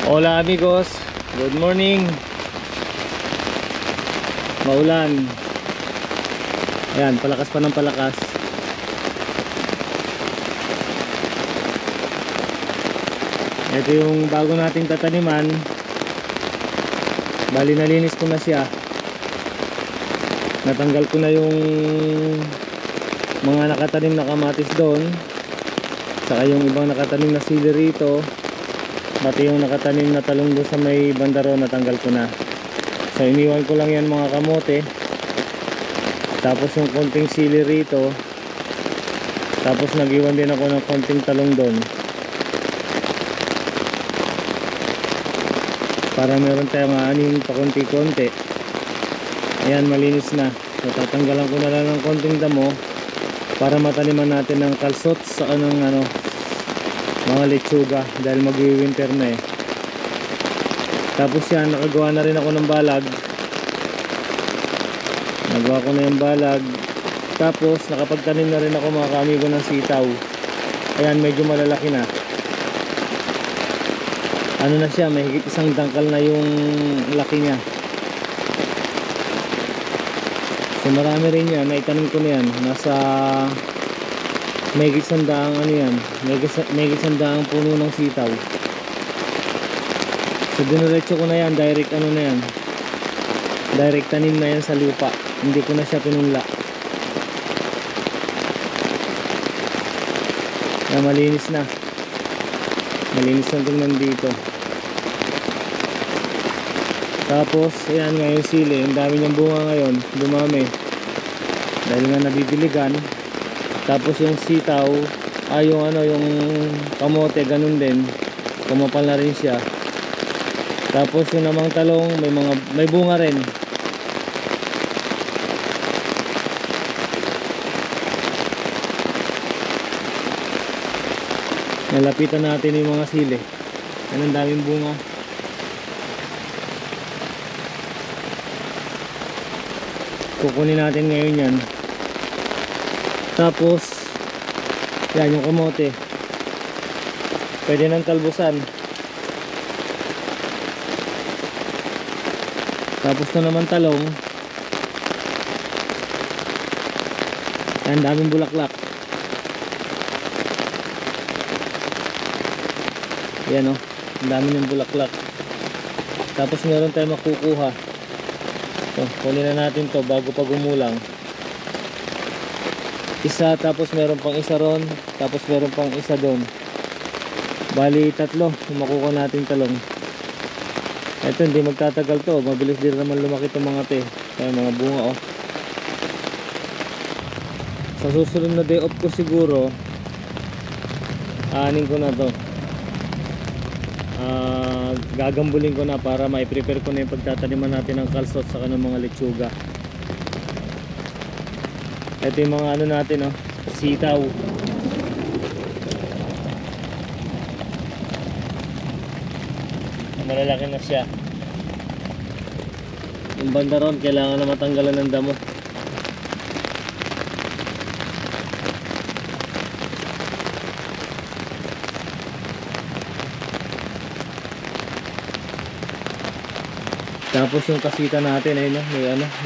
Hola amigos, good morning. Maulan. Ayan, palakas pa ng palakas. Ito yung bago nating tataniman. Bali nalinis ko na siya. Natanggal ko na yung mga nakatanim na kamatis doon, saka yung ibang nakatanim na sili rito, pati yung nakatanim na talong doon sa may bandaro natanggal ko na. So iniwan ko lang yan mga kamote, tapos yung konting sili rito, tapos nag-iwan din ako ng konting talong doon para meron tayong aaning pa konti-konti. Ayan, malinis na. So tatanggalan ko na lang ng konting damo para mataniman natin ng kalsot sa ng mga lechuga dahil magwi-winter na eh. Tapos yan, nakagawa na rin ako ng balag. Nagawa ko na yung balag. Tapos nakapagtanim na rin ako mga kaamigo ng sitaw. Ayan, medyo malalaki na. Ano na siya, may higit isang dangkal na yung laki niya. So marami rin yan, naitanim ko na yan. Nasa may gisandaang yan, may gisandaang puno ng sitaw. So dinuretso ko na yan, direct na yan, direct tanim na yan sa lupa. Hindi ko na siya pinunla. Malinis na. Malinis na tingnan dito. Tapos ayan nga yung sili, ang dami niyang bunga ngayon, dumami dahil nga nabibiligan. Tapos yung sitaw, yung kamote, ganun din, kumapal na rin siya. Tapos yung namang talong, may bunga rin. Nalapitan natin yung mga sili. Yan, ang daming bunga. Kukunin natin ngayon yan. Tapos yan yung kamote, pwede nang talbusan. Tapos na naman talong. Yan, daming bulaklak. Yan o, ang dami ng bulaklak. Tapos meron tayong makukuha. So, kunin na natin to bago pa gumulang. Isa, tapos meron pang isa ron, tapos meron pang isa doon. Bali tatlo yung makukuha natin talong. Ito hindi magtatagal to, mabilis din naman lumaki itong mga te. Kaya mga bunga oh. Sa susunod na day off ko siguro, aanin ko na to. Gagambulin ko na para mai-prepare ko na yung pagtataniman natin ng kalsot sa kanang mga lechuga. Ito yung mga natin oh, sitaw. Malalaki na siya. Yung bandaron kailangan na matanggalan ng damo. Tapos yung kasita natin ay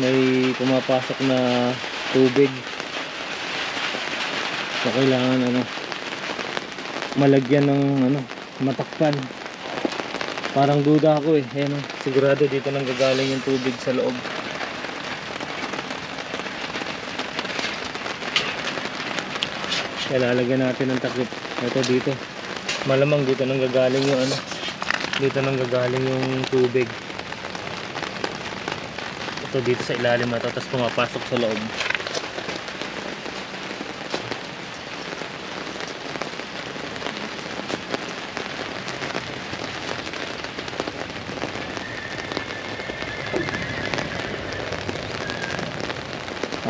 may pumapasok na tubig. So kailangan malagyan ng matakpan. Parang duda ako eh. Ayan, sigurado dito nang gagaling yung tubig sa loob. Kaya lalagyan natin ng takip. Ito dito. Malamang dito nang gagaling yung dito nang gagaling yung tubig. Ito dito sa ilalim na to, tapos pumapasok sa loob.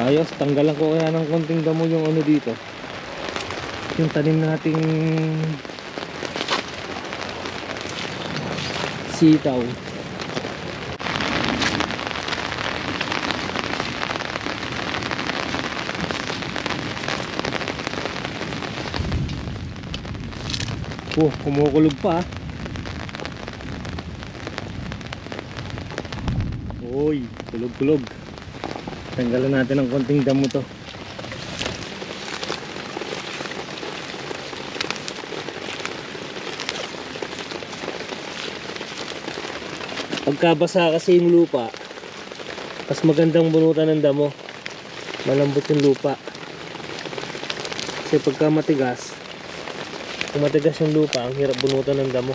Ayos, tanggalan ko kaya ng konting damo yung dito, yung tanim nating sitaw. Kumukulog pa. Uy, tulog-tulog. Tanggalan natin ng konting damo to. Pagkabasa kasi yung lupa, mas magandang bunutan ng damo. Malambot yung lupa. Kasi pagka matigas, kung matigas yung lupa, ang hirap bunutan ng damo.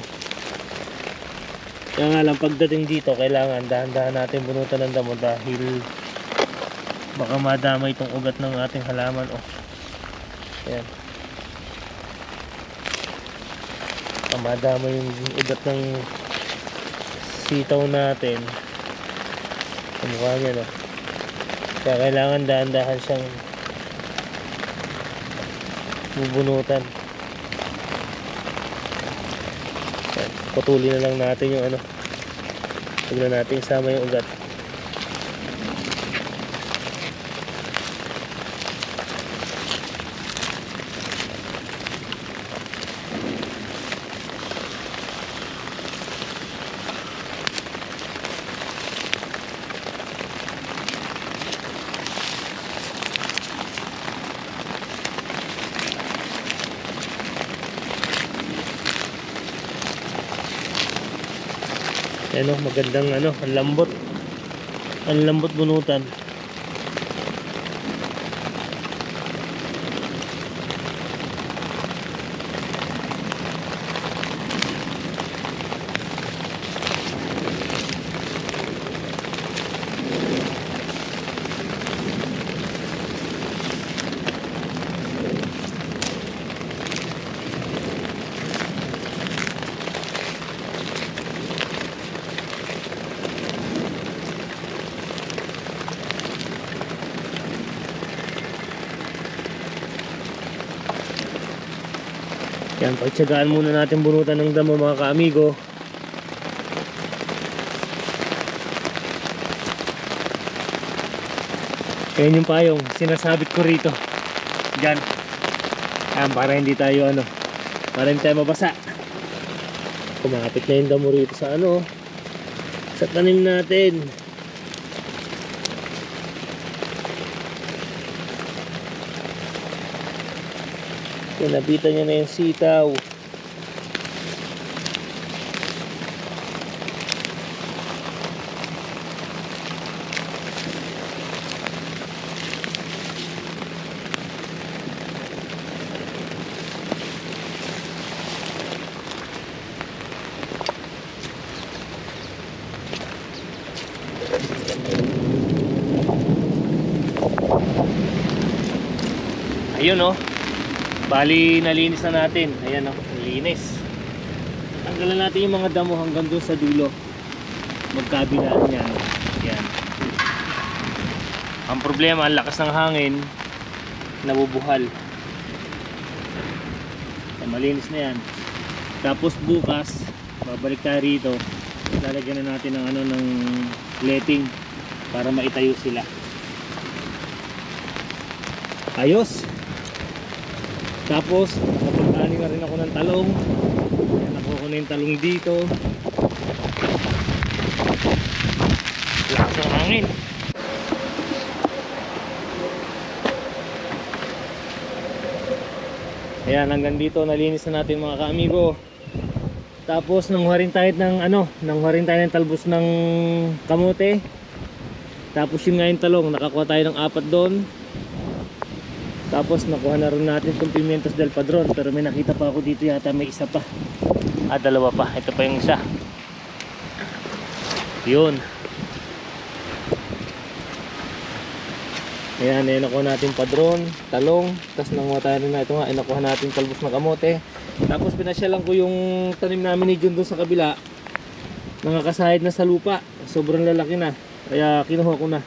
Kaya nga lang pagdating dito, kailangan dahan-dahan natin bunutan ng damo dahil baka madamay itong ugat ng ating halaman. Oh. Ayan. Baka madamay yung ugat ng sitaw natin. Kamukha niya, no? Kaya kailangan dahan-dahan siyang bubunutan. Ayan. Putulin na lang natin yung ano. Huwag na natin isama yung ugat. Ano, magandang ano, ang lambot. Ang lambot bunutan. Yan, pagtsagaan muna natin bunutan ng damo mga kaamigo. Yan yung payong sinasabit ko rito. Diyan. Yan, para hindi tayo ano, para hindi tayo mabasa. Kumapit na yung damo rito sa ano, sa tanim natin. Nabitan niya na yung sitaw. Ayun, oh. Bali, nalinis na natin. Ayan, oh, nalinis. Tanggalan natin yung mga damo hanggang doon sa dulo. Magkabilaan yan. Ayan. Ang problema, ang lakas ng hangin, nabubuhal. Ayan, malinis na yan. Tapos bukas, babalik tayo rito. Lalagyan na natin ng ano, ng letting para maitayo sila. Ayos. Tapos nakapagtani na rin ako ng talong. Nakuha ko na yung talong dito. Lakas ng hangin. Ayan, hanggang dito nalinis na natin mga kaamigo. Tapos nanghuha rin tayo ng ano, nanghuha rin tayo ng talbos ng kamote. Tapos yun nga yung talong, nakakuha tayo ng 4 doon. Tapos nakuha na rin natin itong pimientos del padron. Pero may nakita pa ako dito, yata may isa pa. Dalawa pa, ito pa yung isa. Yun. Ayan, nakuha natin padron, talong. Tapos nanguha tayo rin na ito nga, nakuha natin talbos ng kamote. Tapos pinasyalan ko yung tanim namin ni Jun doon sa kabila. Nakakasahid na sa lupa, sobrang lalaki na. Kaya kinuha ko na.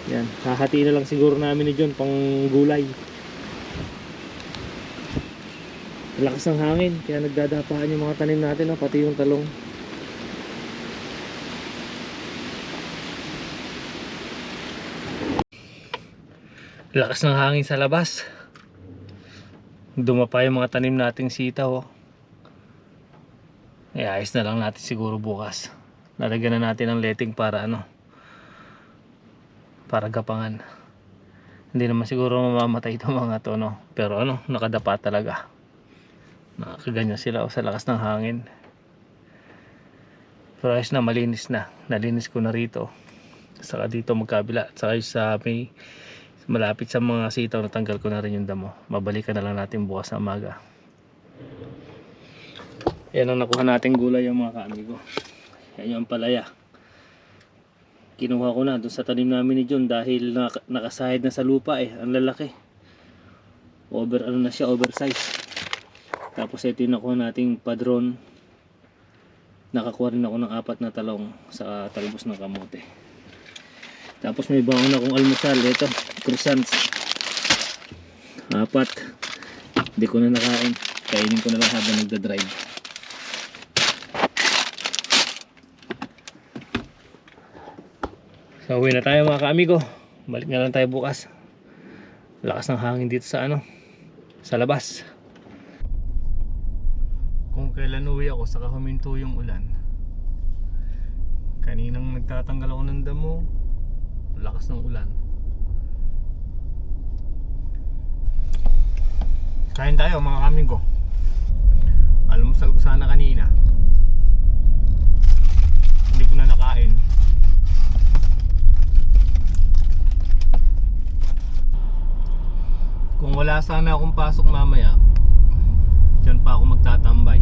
Yan, hahatiin na lang siguro namin ni John pang gulay. Lakas ng hangin, kaya nagdadapaan yung mga tanim natin, oh, pati yung talong. Lakas ng hangin sa labas. Dumapa yung mga tanim nating sitaw, oh. Ayos na lang natin siguro bukas. lalagyan na natin ng letting para para gapangan. Hindi naman siguro mamamatay itong mga to, no? Pero nakadapa talaga. Nakakaganyan sila sa lakas ng hangin. Pero ayos na, malinis na. Nalinis ko na rito. Saka dito magkabila. Saka sa may malapit sa mga sitaw, natanggal ko na rin yung damo. Babalikan na lang natin bukas na umaga. Yan ang nakuha nating gulay, yung mga kaamigo. Yan yung palaya. Kinuha ko na doon sa tanim namin ni John dahil nakasahid na sa lupa ang lalaki. Na siya, oversize. Tapos ito yung nakuha nating padron. Nakakuha rin ako ng 4 na talong sa talbos ng kamote. Tapos may baon akong almusal. Ito, croissants. 4. Hindi ko na nakain. Kainin ko na lang habang nagda-drive. So uwi na tayo mga kaamigo. Balik na lang tayo bukas. Lakas ng hangin dito sa sa labas. Kung kailan uwi ako saka huminto yung ulan. Kaninang nagtatanggal ako ng damo, lakas ng ulan. Kain tayo mga kaamigo. Almusal ko sana kanina. Hindi ko na nakain. Kung wala sana akong pasok mamaya, diyan pa ako magtatambay.